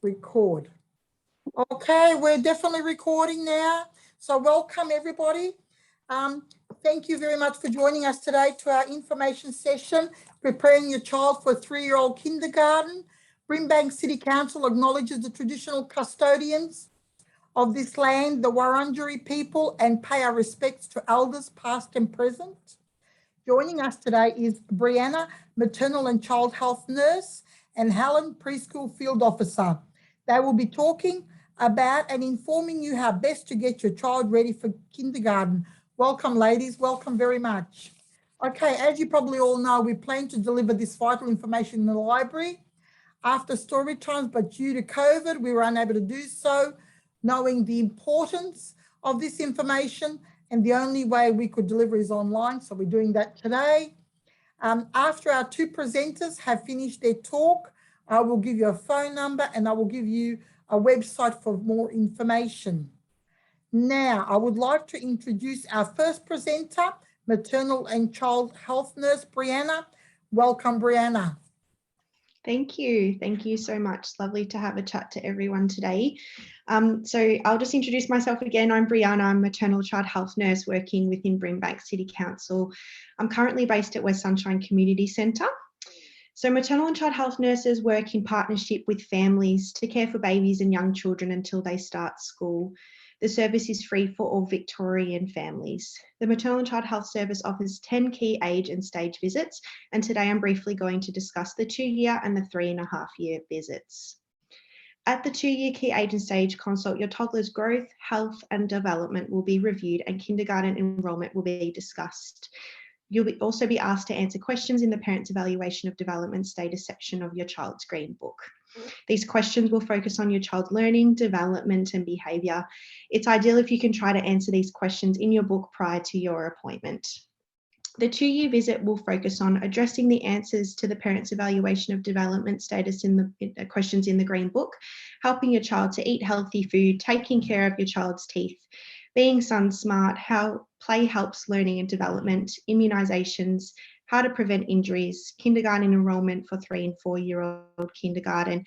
record. Okay, we're definitely recording now. So welcome everybody. Thank you very much for joining us today to our information session, Preparing Your Child for a 3-year-old Kindergarten. Brimbank City Council acknowledges the traditional custodians of this land, the Wurundjeri people, and pay our respects to elders past and present. Joining us today is Brianna, Maternal and Child Health Nurse, and Helen, Preschool Field Officer. They will be talking about and informing you how best to get your child ready for kindergarten. Welcome, ladies. Welcome very much. Okay, as you probably all know, we plan to deliver this vital information in the library after story times, but due to COVID, we were unable to do so, knowing the importance of this information, and the only way we could deliver is online, so we're doing that today. After our two presenters have finished their talk, I will give you a phone number and I will give you a website for more information. Now, I would like to introduce our first presenter, Maternal and Child Health Nurse, Brianna. Welcome, Brianna. Thank you. Thank you so much. Lovely to have a chat to everyone today. So I'll just introduce myself again. I'm Brianna. I'm a maternal child health nurse working within Brimbank City Council. I'm currently based at West Sunshine Community Centre. So maternal and child health nurses work in partnership with families to care for babies and young children until they start school. The service is free for all Victorian families. The Maternal and Child Health Service offers 10 key age and stage visits, and today I'm briefly going to discuss the 2-year and the 3.5-year visits. At the 2-year key age and stage consult, your toddler's growth, health and development will be reviewed and kindergarten enrolment will be discussed. You'll also be asked to answer questions in the Parents' Evaluation of Development Status section of your child's Green Book. These questions will focus on your child's learning, development and behaviour. It's ideal if you can try to answer these questions in your book prior to your appointment. The 2-year visit will focus on addressing the answers to the Parents' Evaluation of Development Status in the questions in the Green Book, helping your child to eat healthy food, taking care of your child's teeth, being sun smart, how play helps learning and development, immunisations, how to prevent injuries, kindergarten enrolment for 3- and 4-year-old kindergarten,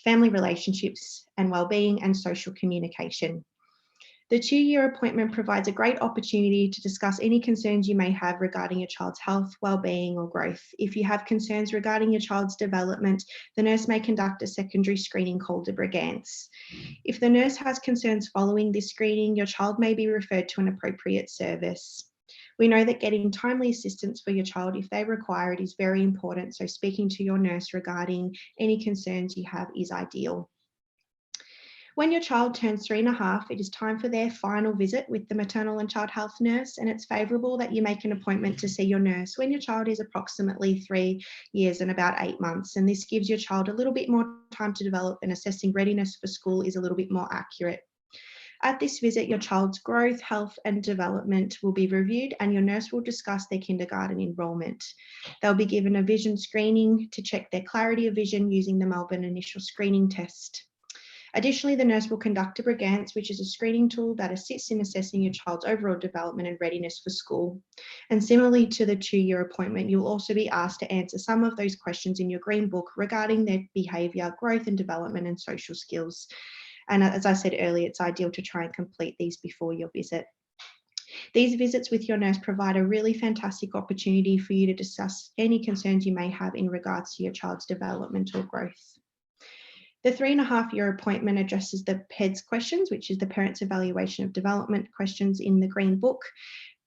family relationships and wellbeing, and social communication. The 2-year appointment provides a great opportunity to discuss any concerns you may have regarding your child's health, wellbeing or growth. If you have concerns regarding your child's development, the nurse may conduct a secondary screening called a Brigance. If the nurse has concerns following this screening, your child may be referred to an appropriate service. We know that getting timely assistance for your child if they require it is very important, so speaking to your nurse regarding any concerns you have is ideal. When your child turns 3.5, it is time for their final visit with the maternal and child health nurse, and it's favourable that you make an appointment to see your nurse when your child is approximately 3 years and about 8 months, and this gives your child a little bit more time to develop, and assessing readiness for school is a little bit more accurate. At this visit, your child's growth, health and development will be reviewed and your nurse will discuss their kindergarten enrolment. They'll be given a vision screening to check their clarity of vision using the Melbourne Initial Screening Test. Additionally, the nurse will conduct a Brigance, which is a screening tool that assists in assessing your child's overall development and readiness for school. And similarly to the 2-year appointment, you'll also be asked to answer some of those questions in your Green Book regarding their behaviour, growth and development and social skills. And as I said earlier, it's ideal to try and complete these before your visit. These visits with your nurse provide a really fantastic opportunity for you to discuss any concerns you may have in regards to your child's developmental growth. The 3.5-year appointment addresses the PEDS questions, which is the Parents' Evaluation of Development questions in the Green Book,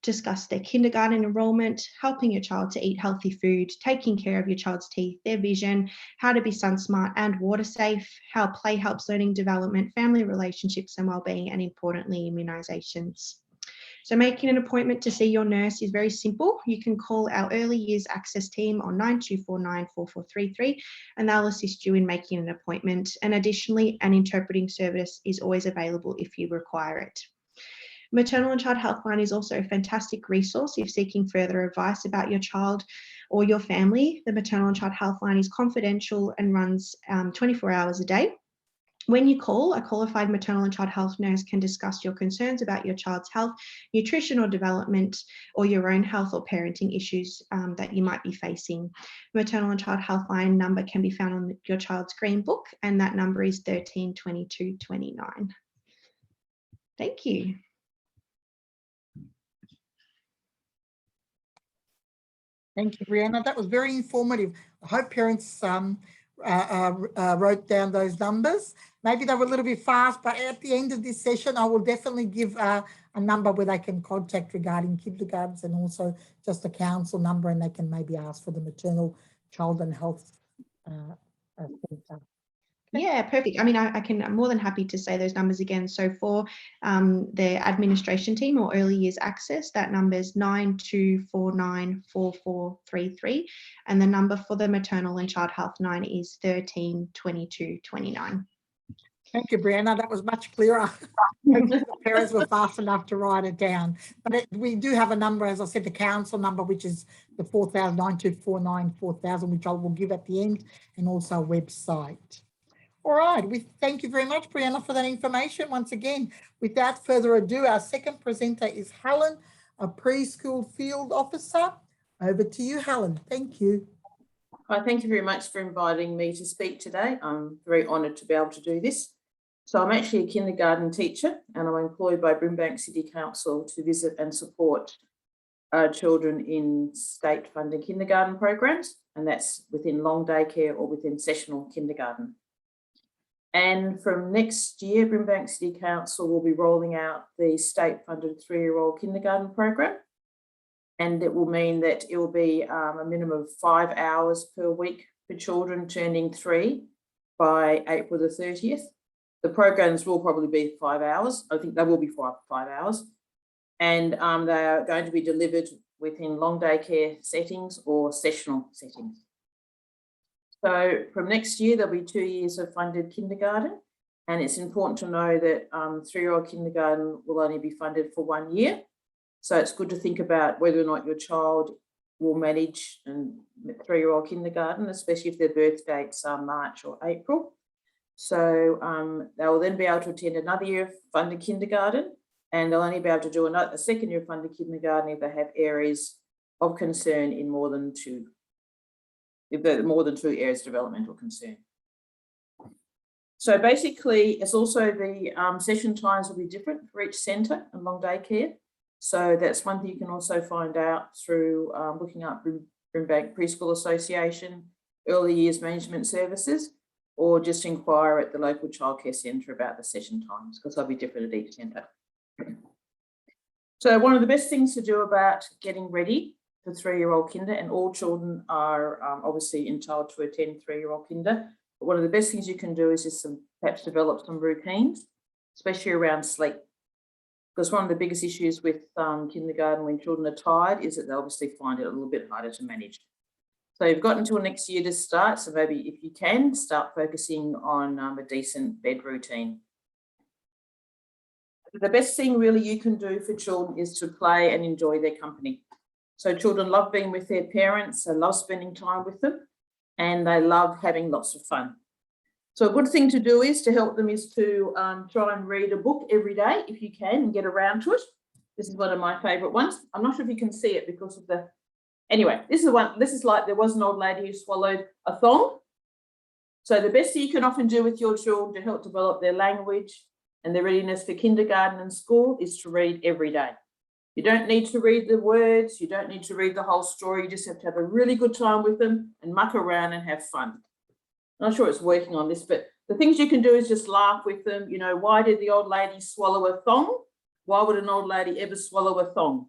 discuss their kindergarten enrolment, helping your child to eat healthy food, taking care of your child's teeth, their vision, how to be sun smart and water safe, how play helps learning development, family relationships and wellbeing, and importantly, immunisations. So making an appointment to see your nurse is very simple. You can call our early years access team on 9249 4433 and they'll assist you in making an appointment. And additionally, an interpreting service is always available if you require it. Maternal and Child Healthline is also a fantastic resource if seeking further advice about your child or your family. The Maternal and Child Healthline is confidential and runs 24 hours a day. When you call, a qualified maternal and child health nurse can discuss your concerns about your child's health, nutrition or development, or your own health or parenting issues that you might be facing. Maternal and child health line number can be found on your child's green book, and that number is 13 22 29. Thank you. Thank you, Brianna. That was very informative. I hope parents wrote down those numbers. Maybe they were a little bit fast, but at the end of this session, I will definitely give a number where they can contact regarding kindergartens, and also just a council number, and they can maybe ask for the maternal child and health centre. Yeah, perfect. I mean, I'm more than happy to say those numbers again. So for the administration team or early years access, that number is 92494433, and the number for the maternal and child health 9 is 13 22 29. Thank you, Brianna. That was much clearer. The parents were fast enough to write it down. But we do have a number, as I said, the council number, which is the 4000, which I will give at the end, and also a website. All right, we thank you very much, Brianna, for that information once again. Without further ado, our second presenter is Helen, a preschool field officer. Over to you, Helen. Thank you. Hi, thank you very much for inviting me to speak today. I'm very honoured to be able to do this. So I'm actually a kindergarten teacher, and I'm employed by Brimbank City Council to visit and support children in state-funded kindergarten programs, and that's within long day care or within sessional kindergarten. And from next year, Brimbank City Council will be rolling out the state-funded 3-year-old kindergarten program. And it will mean that it will be a minimum of 5 hours per week for children turning 3 by April the 30th. The programs will probably be 5 hours. I think they will be 5 hours. And they are going to be delivered within long day care settings or sessional settings. So from next year, there'll be 2 years of funded kindergarten. And it's important to know that 3-year-old kindergarten will only be funded for 1 year. So it's good to think about whether or not your child will manage 3-year-old kindergarten, especially if their birth dates are March or April. So they will then be able to attend another year of funded kindergarten, and they'll only be able to do a second year of funded kindergarten if they have areas of concern in more than 2. If there are more than 2 areas of developmental concern. So basically, it's also the session times will be different for each centre and long day care. So that's one thing you can also find out through looking up Brimbank Preschool Association, Early Years Management Services, or just inquire at the local childcare centre about the session times, because they'll be different at each centre. So one of the best things to do about getting ready for 3-year-old kinder, and all children are obviously entitled to attend 3-year-old kinder, but one of the best things you can do is just perhaps develop some routines, especially around sleep. Because one of the biggest issues with kindergarten when children are tired is that they obviously find it a little bit harder to manage. So you've got until next year to start. So maybe if you can, start focusing on a decent bed routine. The best thing really you can do for children is to play and enjoy their company. So children love being with their parents, they love spending time with them, and they love having lots of fun. So a good thing to do is to help them is to try and read a book every day if you can and get around to it. This is one of my favourite ones. I'm not sure if you can see it because of the, anyway, this is the one, this is like there was an old lady who swallowed a thong. So the best thing you can often do with your children to help develop their language and their readiness for kindergarten and school is to read every day. You don't need to read the words, you don't need to read the whole story, you just have to have a really good time with them and muck around and have fun. I'm not sure it's working on this, but the things you can do is just laugh with them. You know, why did the old lady swallow a thong? Why would an old lady ever swallow a thong?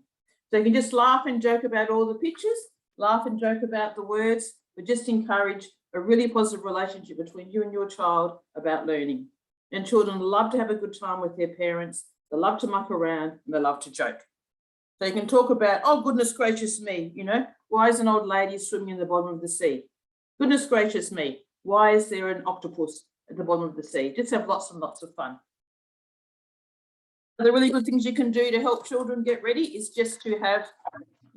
So you can just laugh and joke about all the pictures, laugh and joke about the words, but just encourage a really positive relationship between you and your child about learning. And children love to have a good time with their parents. They love to muck around and they love to joke. So you can talk about, oh, goodness gracious me, you know, why is an old lady swimming in the bottom of the sea? Goodness gracious me, why is there an octopus at the bottom of the sea? Just have lots and lots of fun. The really good things you can do to help children get ready is just to have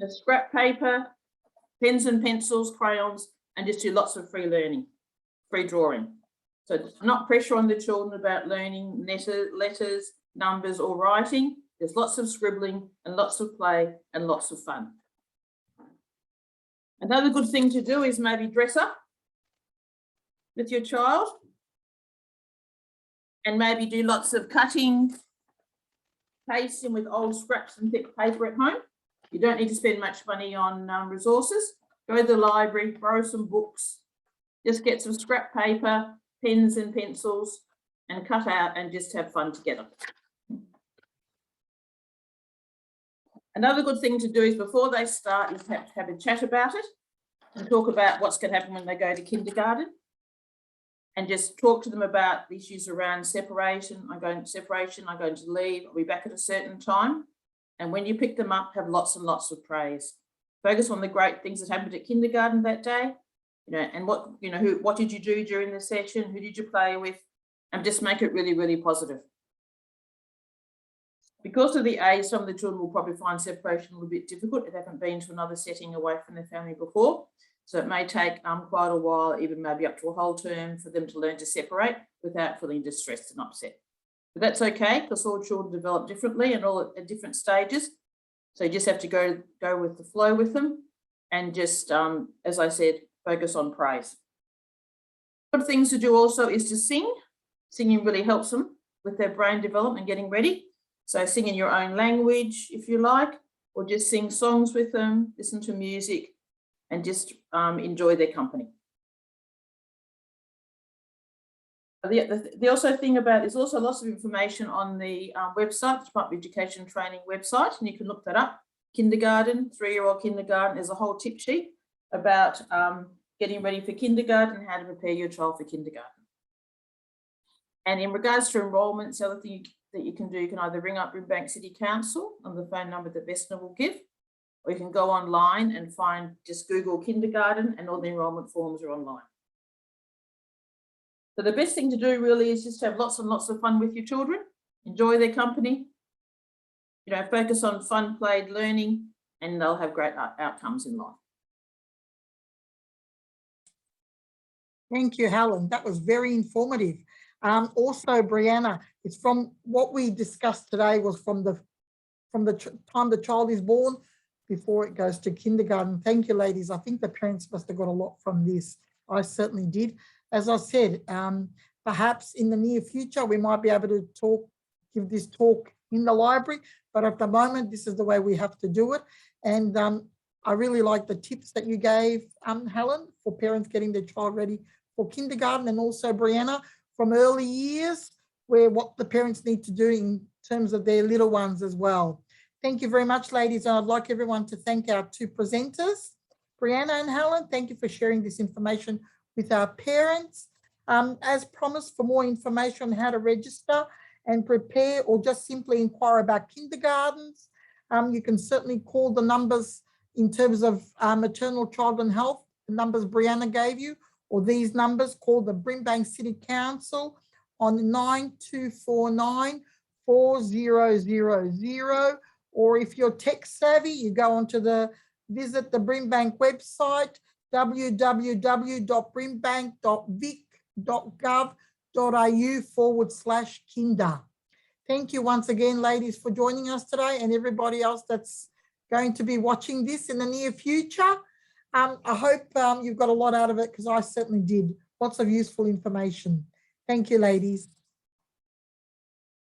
a scrap paper, pens and pencils, crayons, and just do lots of free learning, free drawing. So not pressure on the children about learning letters, numbers or writing. There's lots of scribbling and lots of play and lots of fun. Another good thing to do is maybe dress up with your child and maybe do lots of cutting, pasting with old scraps and thick paper at home. You don't need to spend much money on resources. Go to the library, borrow some books, just get some scrap paper, pens and pencils and cut out and just have fun together. Another good thing to do is before they start is have a chat about it and talk about what's going to happen when they go to kindergarten and just talk to them about the issues around separation. I'm going to leave, I'll be back at a certain time. And when you pick them up, have lots and lots of praise. Focus on the great things that happened at kindergarten that day, and what did you do during the session? Who did you play with? And just make it really, really positive. Because of the age, some of the children will probably find separation a little bit difficult if they haven't been to another setting away from their family before. So it may take quite a while, even maybe up to a whole term, for them to learn to separate without feeling distressed and upset. But that's okay, because all children develop differently and all at different stages. So you just have to go with the flow with them and just, as I said, focus on praise. Good things to do also is to sing. Singing really helps them with their brain development and getting ready. So sing in your own language, if you like, or just sing songs with them, listen to music, and just enjoy their company. The also thing about there's also lots of information on the website, the Department of Education Training website, and you can look that up. Kindergarten, 3-year-old kindergarten, there's a whole tip sheet about getting ready for kindergarten and how to prepare your child for kindergarten. And in regards to enrolment, the other thing that you can do, you can either ring up Brimbank City Council on the phone number that Vesna will give, or you can go online and just Google kindergarten and all the enrolment forms are online. So the best thing to do really is just have lots and lots of fun with your children, enjoy their company, focus on fun, played learning, and they'll have great outcomes in life. Thank you, Helen. That was very informative. Also, Brianna, it's from what we discussed today was from the time the child is born before it goes to kindergarten. Thank you, ladies. I think the parents must have got a lot from this. I certainly did. As I said, perhaps in the near future, we might be able to give this talk in the library, but at the moment, this is the way we have to do it. And I really like the tips that you gave, Helen, for parents getting their child ready for kindergarten, and also Brianna, from early years, what the parents need to do in terms of their little ones as well. Thank you very much, ladies. And I'd like everyone to thank our two presenters, Brianna and Helen. Thank you for sharing this information with our parents. As promised, for more information on how to register and prepare, or just simply inquire about kindergartens, you can certainly call the numbers in terms of maternal child and health, the numbers Brianna gave you, or these numbers. Call the Brimbank City Council on 9249 4000, or if you're tech savvy, you go onto visit the Brimbank website, www.brimbank.vic.gov.au/kinder. Thank you once again, ladies, for joining us today, and everybody else that's going to be watching this in the near future. I hope you've got a lot out of it, because I certainly did. Lots of useful information. Thank you, ladies.